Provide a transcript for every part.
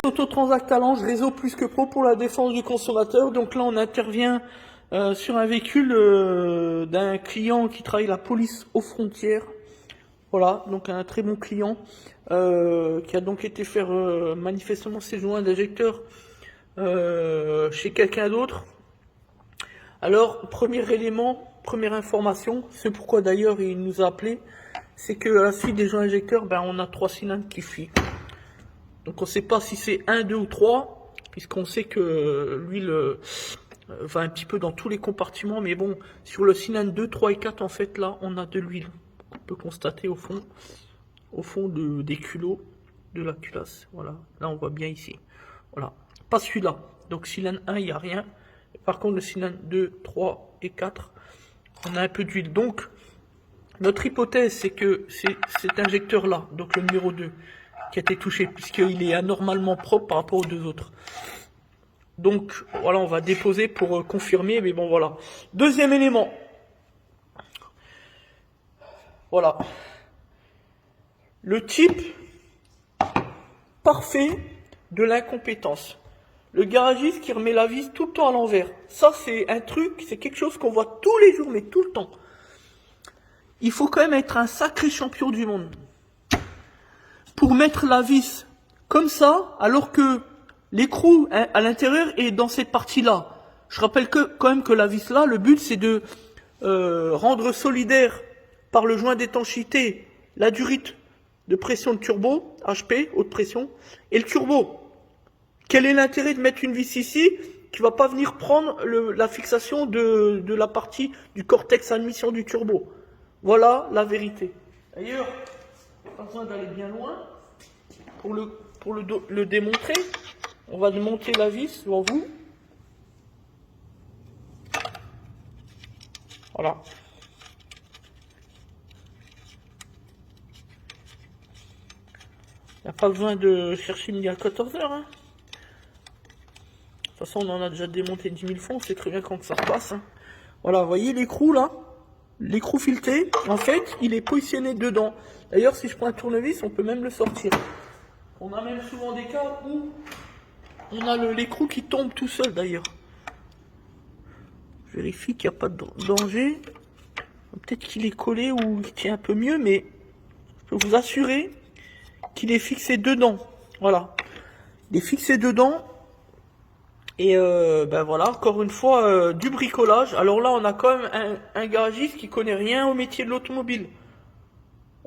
Autotransact Allange, réseau plus que pro pour la défense du consommateur. Donc là, on intervient sur un véhicule d'un client qui travaille la police aux frontières. Voilà, donc un très bon client qui a donc été faire manifestement ses joints d'injecteur chez quelqu'un d'autre. Alors, premier élément, première information, c'est pourquoi d'ailleurs il nous a appelé, c'est que à la suite des joints injecteurs, on a 3 cylindres qui fuient. Donc on ne sait pas si c'est 1, 2 ou 3, puisqu'on sait que l'huile va un petit peu dans tous les compartiments, mais bon, sur le cylindre 2, 3 et 4, en fait, là, on a de l'huile. On peut constater au fond des culots de la culasse. Voilà, là on voit bien ici. Voilà, pas celui-là. Donc cylindre 1, il n'y a rien. Par contre, le cylindre 2, 3 et 4, on a un peu d'huile. Donc, notre hypothèse, c'est que c'est cet injecteur-là, donc le numéro 2, qui a été touché, puisqu'il est anormalement propre par rapport aux deux autres. Donc, voilà, on va déposer pour confirmer, mais bon, voilà. Deuxième élément. Voilà. Le type parfait de l'incompétence. Le garagiste qui remet la vis tout le temps à l'envers. Ça, c'est un truc, c'est quelque chose qu'on voit tous les jours, mais tout le temps. Il faut quand même être un sacré champion du monde pour mettre la vis comme ça, alors que l'écrou à l'intérieur est dans cette partie-là. Je rappelle quand même que la vis là, le but c'est de rendre solidaire par le joint d'étanchéité la durite de pression de turbo, HP, haute pression, et le turbo. Quel est l'intérêt de mettre une vis ici qui va pas venir prendre la fixation de la partie du cortex admission du turbo? Voilà la vérité. D'ailleurs, il n'y a pas besoin d'aller bien loin pour le démontrer. On va démonter la vis devant vous. Voilà. Il n'y a pas besoin de chercher midi à 14 h. Hein. De toute façon, on en a déjà démonté 10 000 fois. On sait très bien quand ça repasse. Hein. Voilà, vous voyez l'écrou là? L'écrou fileté, en fait, il est positionné dedans. D'ailleurs, si je prends un tournevis, on peut même le sortir. On a même souvent des cas où on a l'écrou qui tombe tout seul d'ailleurs. Je vérifie qu'il n'y a pas de danger. Peut-être qu'il est collé ou il tient un peu mieux, mais je peux vous assurer qu'il est fixé dedans. Voilà. Il est fixé dedans. Et voilà, encore une fois, du bricolage. Alors là, on a quand même un garagiste qui connaît rien au métier de l'automobile.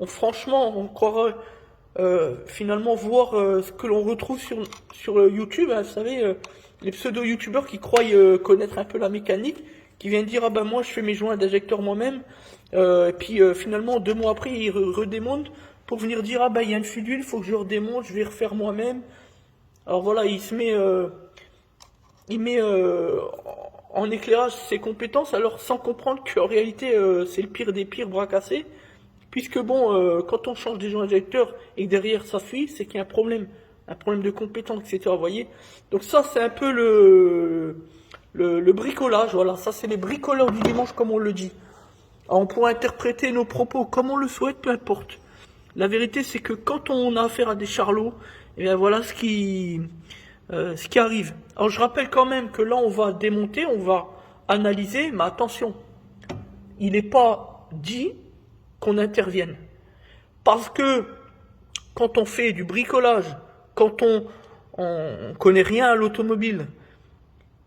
Franchement, on croirait finalement voir ce que l'on retrouve sur YouTube. Hein, vous savez, les pseudo-youtubeurs qui croient connaître un peu la mécanique, qui viennent dire, ah ben moi je fais mes joints d'injecteur moi-même. Et puis finalement, 2 mois après, ils redémontent pour venir dire, ah ben il y a une fuite d'huile, il faut que je redémonte, je vais refaire moi-même. Alors voilà, il met en éclairage ses compétences, alors sans comprendre qu'en réalité c'est le pire des pires bras cassés, puisque bon, quand on change des joints injecteurs et que derrière ça fuit, c'est qu'il y a un problème de compétence, etc. Vous voyez. Donc ça c'est un peu le bricolage, voilà, ça c'est les bricoleurs du dimanche comme on le dit. Alors, on pourra interpréter nos propos comme on le souhaite, peu importe. La vérité c'est que quand on a affaire à des charlots, et bien voilà ce qui arrive. Alors je rappelle quand même que là on va démonter, on va analyser, mais attention, il n'est pas dit qu'on intervienne. Parce que quand on fait du bricolage, quand on connaît rien à l'automobile,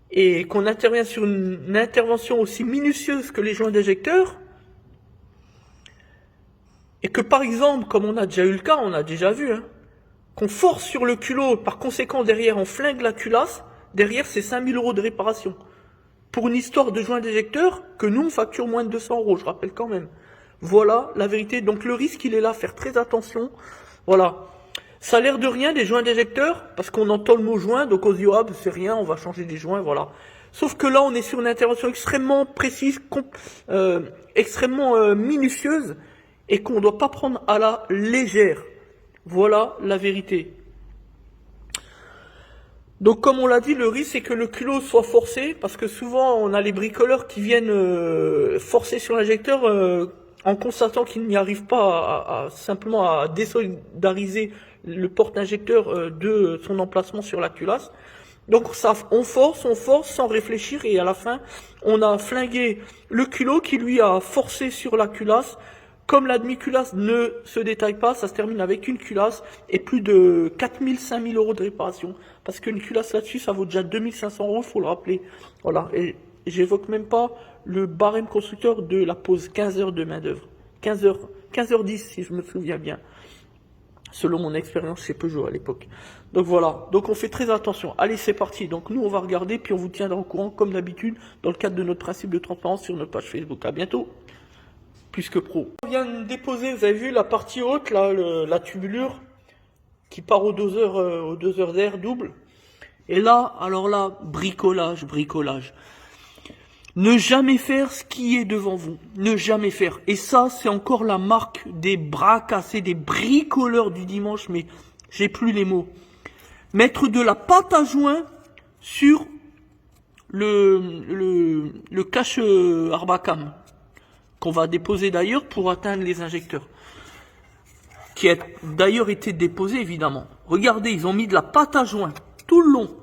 et qu'on intervient sur une intervention aussi minutieuse que les joints d'injecteur, et que par exemple, comme on a déjà eu le cas, on a déjà vu, hein, qu'on force sur le culot, par conséquent derrière on flingue la culasse, derrière c'est 5 000 € de réparation. Pour une histoire de joint d'éjecteur, que nous on facture moins de 200 €, je rappelle quand même. Voilà la vérité, donc le risque il est là, faire très attention. Voilà. Ça a l'air de rien des joints d'éjecteur, parce qu'on entend le mot joint, donc on se dit ah ben c'est rien, on va changer des joints, voilà. Sauf que là on est sur une intervention extrêmement précise, extrêmement minutieuse, et qu'on ne doit pas prendre à la légère. Voilà la vérité. Donc comme on l'a dit, le risque c'est que le culot soit forcé, parce que souvent on a les bricoleurs qui viennent forcer sur l'injecteur en constatant qu'il n'y arrive pas simplement à désolidariser le porte-injecteur de son emplacement sur la culasse. Donc ça, on force sans réfléchir et à la fin, on a flingué le culot qui lui a forcé sur la culasse. Comme la demi-culasse ne se détaille pas, ça se termine avec une culasse et plus de 4 000, 5 000 euros de réparation. Parce qu'une culasse là-dessus, ça vaut déjà 2 500 euros, il faut le rappeler. Voilà, et j'évoque même pas le barème constructeur de la pause, 15 heures de main d'œuvre. 15h10 si je me souviens bien. Selon mon expérience chez Peugeot à l'époque. Donc voilà, donc on fait très attention. Allez, c'est parti. Donc nous, on va regarder, puis on vous tiendra au courant, comme d'habitude, dans le cadre de notre principe de transparence sur notre page Facebook. À bientôt. Plus que pro. On vient de déposer, vous avez vu la partie haute, là, la tubulure, qui part aux doseurs d'air double. Et là, alors là, bricolage. Ne jamais faire ce qui est devant vous. Ne jamais faire. Et ça, c'est encore la marque des bras cassés, des bricoleurs du dimanche, mais j'ai plus les mots. Mettre de la pâte à joint sur le cache Arbacam, qu'on va déposer d'ailleurs pour atteindre les injecteurs. Qui a d'ailleurs été déposé, évidemment. Regardez, ils ont mis de la pâte à joint tout le long.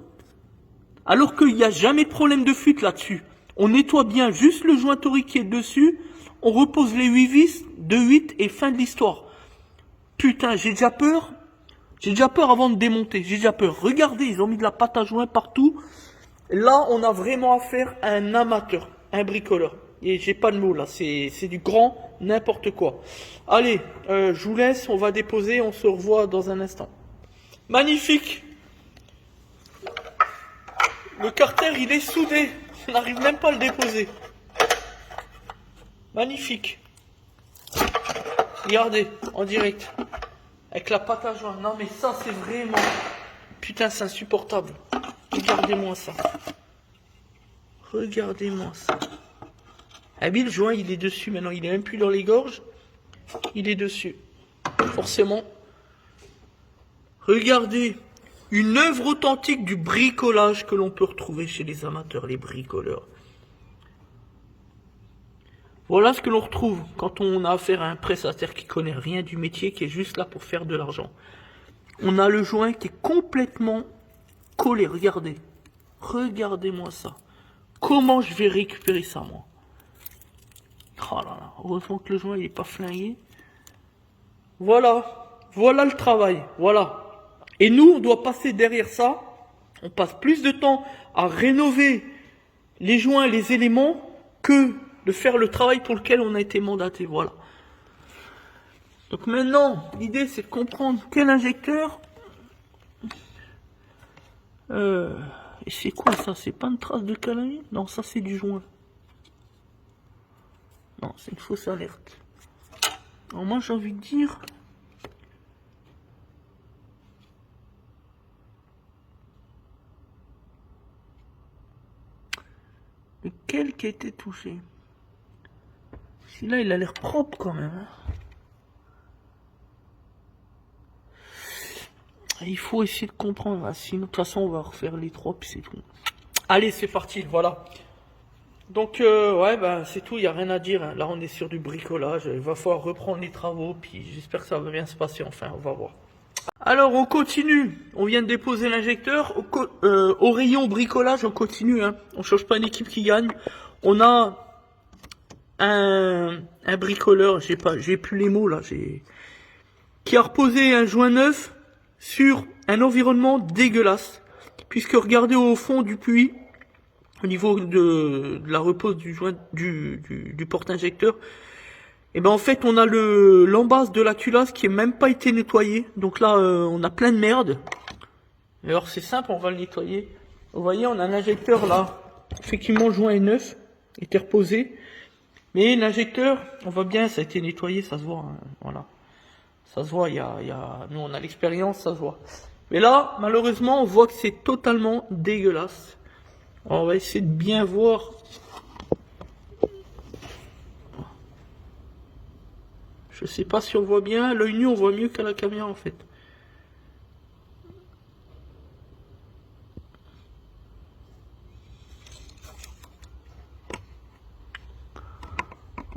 Alors qu'il n'y a jamais de problème de fuite là-dessus. On nettoie bien juste le joint torique qui est dessus. On repose les 8 vis de 8 et fin de l'histoire. Putain, j'ai déjà peur. J'ai déjà peur avant de démonter. J'ai déjà peur. Regardez, ils ont mis de la pâte à joint partout. Là, on a vraiment affaire à un amateur, un bricoleur. Et j'ai pas de mots là, c'est du grand n'importe quoi. Allez, je vous laisse, on va déposer, on se revoit dans un instant. Magnifique. Le carter, il est soudé. On n'arrive même pas à le déposer. Magnifique. Regardez, en direct. Avec la pâte à joint. Non mais ça, c'est vraiment... Putain, c'est insupportable. Regardez-moi ça. Regardez-moi ça. Ah oui, le joint, il est dessus maintenant. Il est même plus dans les gorges. Il est dessus. Forcément. Regardez. Une œuvre authentique du bricolage que l'on peut retrouver chez les amateurs, les bricoleurs. Voilà ce que l'on retrouve quand on a affaire à un prestataire qui connaît rien du métier, qui est juste là pour faire de l'argent. On a le joint qui est complètement collé. Regardez. Regardez-moi ça. Comment je vais récupérer ça, moi? Oh là là. Heureusement que le joint, il n'est pas flingué. Voilà. Voilà le travail. Voilà. Et nous, on doit passer derrière ça. On passe plus de temps à rénover les joints, les éléments, que de faire le travail pour lequel on a été mandaté. Voilà. Donc maintenant, l'idée, c'est de comprendre quel injecteur. Et c'est quoi ça? C'est pas une trace de calamine? Non, ça c'est du joint. Non, c'est une fausse alerte. Alors moi, j'ai envie de dire... Lequel qui a été touché? Celui-là, il a l'air propre quand même. Il faut essayer de comprendre. Sinon, de toute façon, on va refaire les trois, puis c'est tout. Allez, c'est parti, voilà. Donc, ouais, bah, c'est tout, il n'y a rien à dire. Hein. Là, on est sur du bricolage. Il va falloir reprendre les travaux, puis j'espère que ça va bien se passer. Enfin, on va voir. Alors, on continue. On vient de déposer l'injecteur. Au rayon bricolage, on continue. Hein. On ne change pas une équipe qui gagne. On a un bricoleur, j'ai plus les mots là, qui a reposé un joint neuf sur un environnement dégueulasse. Puisque regardez au fond du puits, au niveau de la repose du joint du porte-injecteur, et ben en fait on a l'embase de la culasse qui est même pas été nettoyée. Donc là on a plein de merde. Alors c'est simple, on va le nettoyer. Vous voyez, on a un injecteur là. Effectivement, le joint est neuf, était reposé. Mais l'injecteur, on voit bien, ça a été nettoyé, ça se voit. Hein, voilà. Ça se voit, nous on a l'expérience, ça se voit. Mais là, malheureusement, on voit que c'est totalement dégueulasse. Alors, on va essayer de bien voir. Je sais pas si on voit bien. L'œil nu, on voit mieux qu'à la caméra en fait.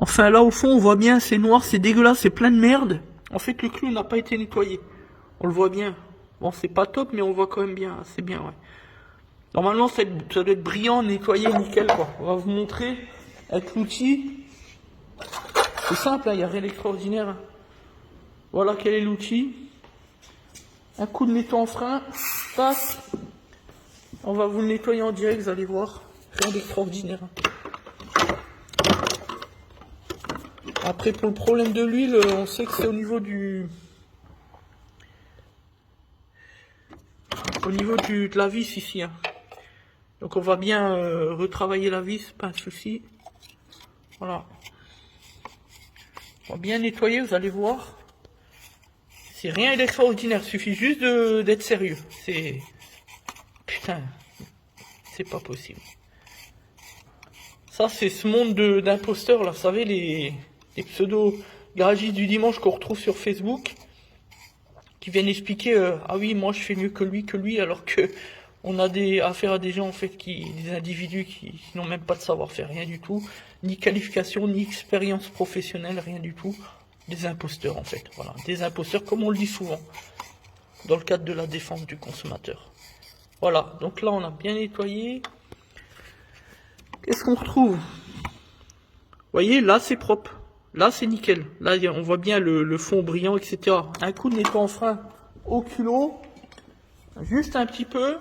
Enfin, Enfin, là, au fond, on voit bien, c'est noir, c'est dégueulasse, c'est plein de merde. En fait, le clou n'a pas été nettoyé. On le voit bien. Bon, c'est pas top, mais on voit quand même bien. C'est bien, ouais. Normalement, ça doit être brillant, nettoyé, nickel, quoi. On va vous montrer avec l'outil. C'est simple, il n'y a rien d'extraordinaire. Voilà quel est l'outil. Un coup de nettoyant en frein. Tac. On va vous le nettoyer en direct, vous allez voir. Rien d'extraordinaire. Après, pour le problème de l'huile, on sait que c'est au niveau de la vis ici. Hein. Donc on va bien retravailler la vis, pas un souci. Voilà. On va bien nettoyer, vous allez voir. C'est rien d'extraordinaire, il suffit juste d'être sérieux. C'est... Putain, c'est pas possible. Ça, c'est ce monde d'imposteurs, là, vous savez, les pseudo-garagistes du dimanche qu'on retrouve sur Facebook, qui viennent expliquer, ah oui, moi je fais mieux que lui, alors que on a affaire à des gens, en fait, des individus qui n'ont même pas de savoir-faire, rien du tout, ni qualification, ni expérience professionnelle, rien du tout. Des imposteurs, en fait, voilà, des imposteurs, comme on le dit souvent, dans le cadre de la défense du consommateur. Voilà, donc là, on a bien nettoyé. Qu'est-ce qu'on retrouve? Vous voyez, là, c'est propre. Là, c'est nickel. Là, on voit bien le fond brillant, etc. Un coup de nettoyant en frein au culot. Juste un petit peu.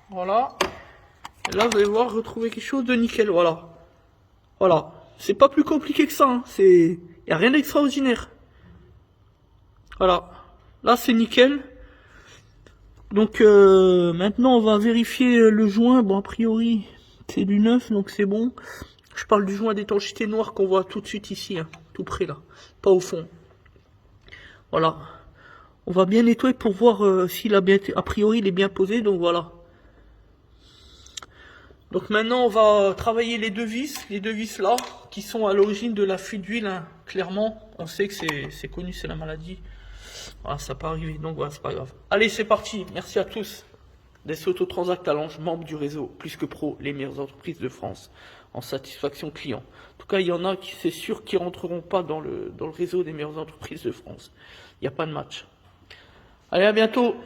Voilà. Et là, vous allez voir retrouver quelque chose de nickel. Voilà. Voilà. C'est pas plus compliqué que ça. Hein. Il n'y a rien d'extraordinaire. Voilà. Là, c'est nickel. Donc, maintenant, on va vérifier le joint. Bon, a priori, c'est du neuf, donc c'est bon. Je parle du joint d'étanchéité noir qu'on voit tout de suite ici, hein, tout près là, pas au fond. Voilà. On va bien nettoyer pour voir s'il a bien, a priori il est bien posé, donc voilà. Donc maintenant on va travailler les deux vis là, qui sont à l'origine de la fuite d'huile, hein. Clairement, on sait que c'est connu, c'est la maladie. Voilà, ça peut arriver, donc voilà, c'est pas grave. Allez, c'est parti, merci à tous. Des Autotransact Allange, membre du réseau Plus que Pro, les meilleures entreprises de France, en satisfaction client. En tout cas, il y en a qui, c'est sûr, qui rentreront pas dans le réseau des meilleures entreprises de France. Il n'y a pas de match. Allez, à bientôt.